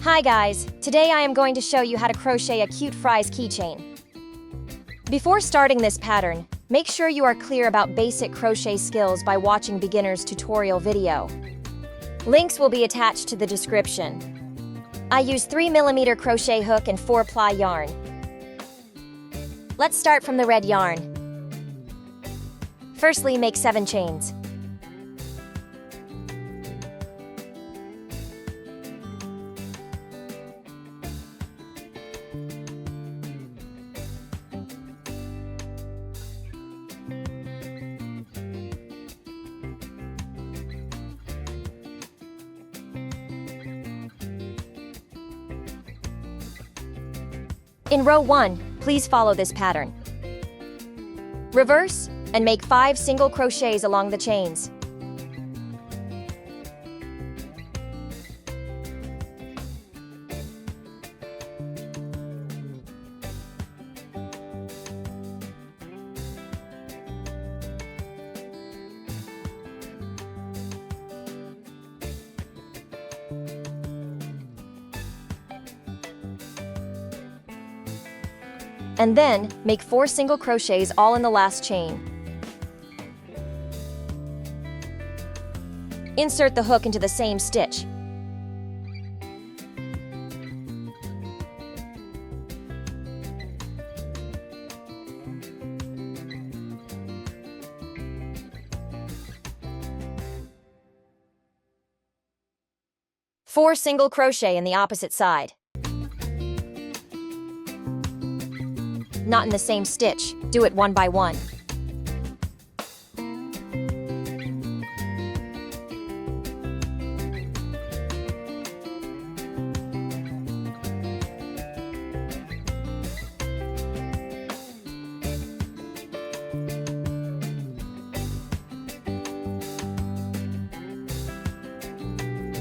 Hi guys, today I am going to show you how to crochet a cute fries keychain. Before starting this pattern, make sure you are clear about basic crochet skills by watching beginner's tutorial video. Links will be attached to the description. I use 3mm crochet hook and 4-ply yarn. Let's start from the red yarn. Firstly, make 7 chains. In row 1, please follow this pattern. Reverse and make 5 single crochets along the chains. And then, make 4 single crochets all in the last chain. Insert the hook into the same stitch. Four single crochet in the opposite side. Not in the same stitch, do it one by one.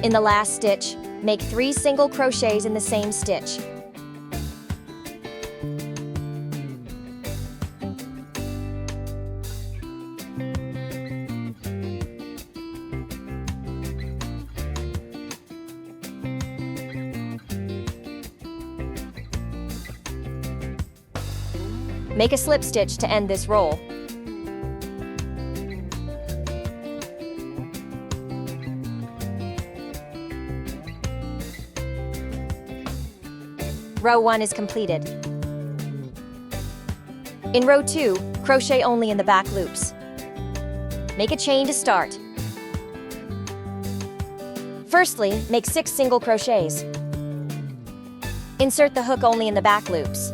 In the last stitch, make 3 single crochets in the same stitch. Make a slip stitch to end this roll. Row 1 is completed. In row 2, crochet only in the back loops. Make a chain to start. Firstly, make 6 single crochets. Insert the hook only in the back loops.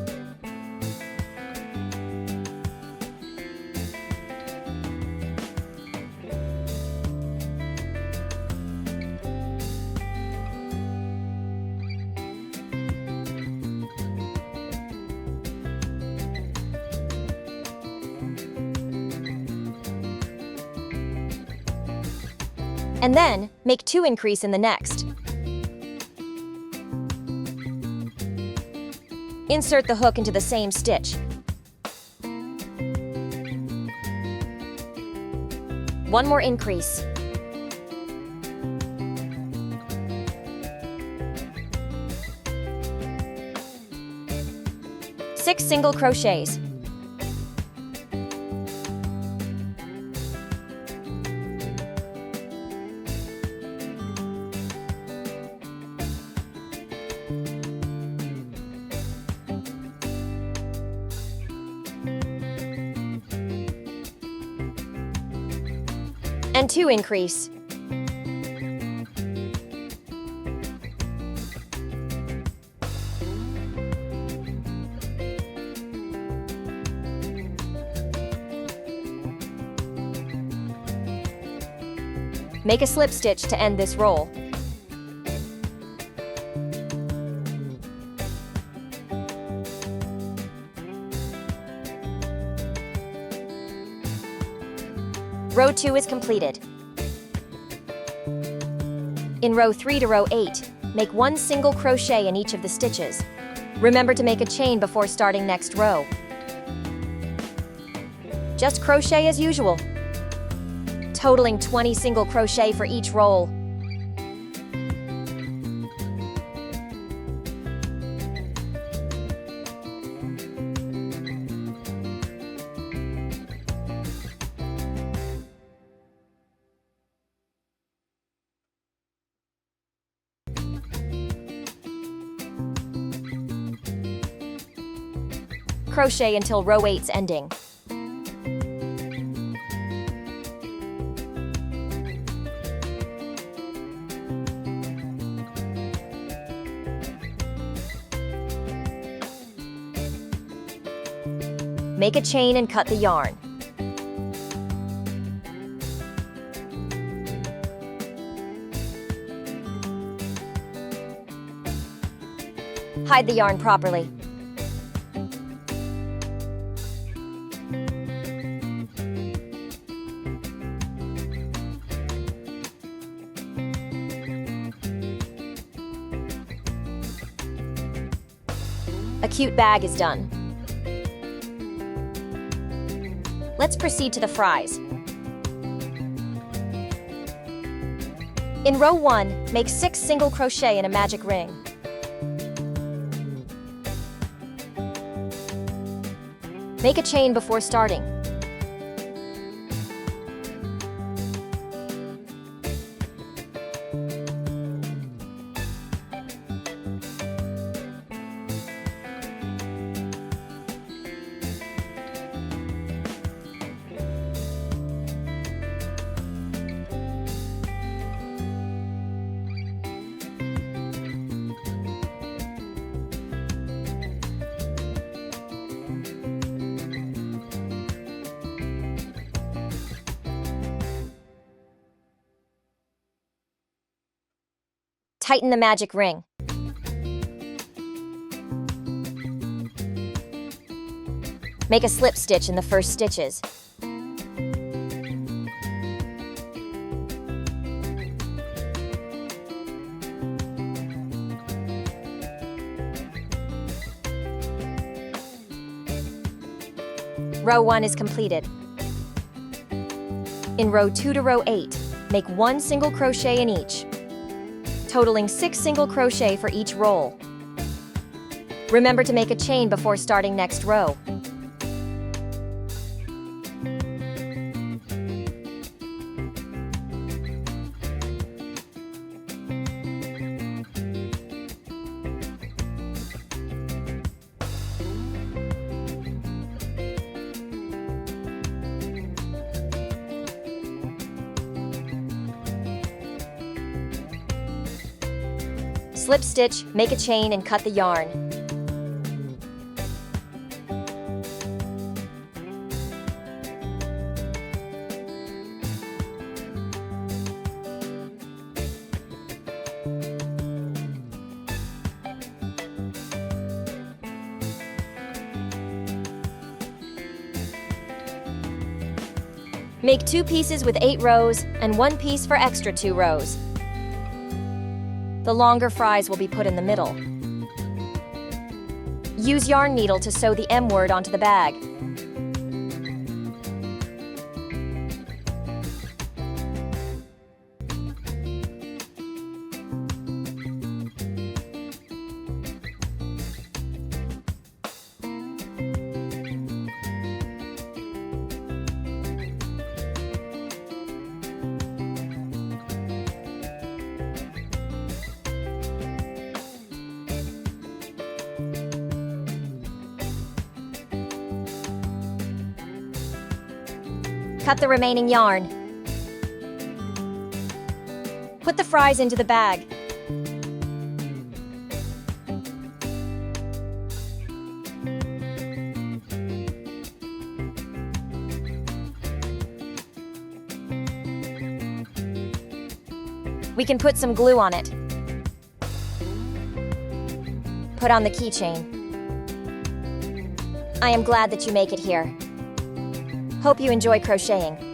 And then, make 2 increase in the next. Insert the hook into the same stitch. One more increase. Six single crochets. And 2 increase. Make a slip stitch to end this roll. Row 2 is completed. In row 3 to row 8, make 1 single crochet in each of the stitches. Remember to make a chain before starting next row. Just crochet as usual, totaling 20 single crochet for each roll. Crochet until row 8's ending. Make a chain and cut the yarn. Hide the yarn properly. A cute bag is done. Let's proceed to the fries. In row 1, make 6 single crochet in a magic ring. Make a chain before starting. Tighten the magic ring. Make a slip stitch in the first stitches. Row 1 is completed. In row 2 to row 8, make 1 single crochet in each, totaling 6 single crochet for each roll. Remember to make a chain before starting next row. Slip stitch, make a chain, and cut the yarn. Make 2 pieces with 8 rows and 1 piece for extra 2 rows. The longer fries will be put in the middle. Use yarn needle to sew the M word onto the bag. Cut the remaining yarn. Put the fries into the bag. We can put some glue on it. Put on the keychain. I am glad that you make it here. Hope you enjoy crocheting.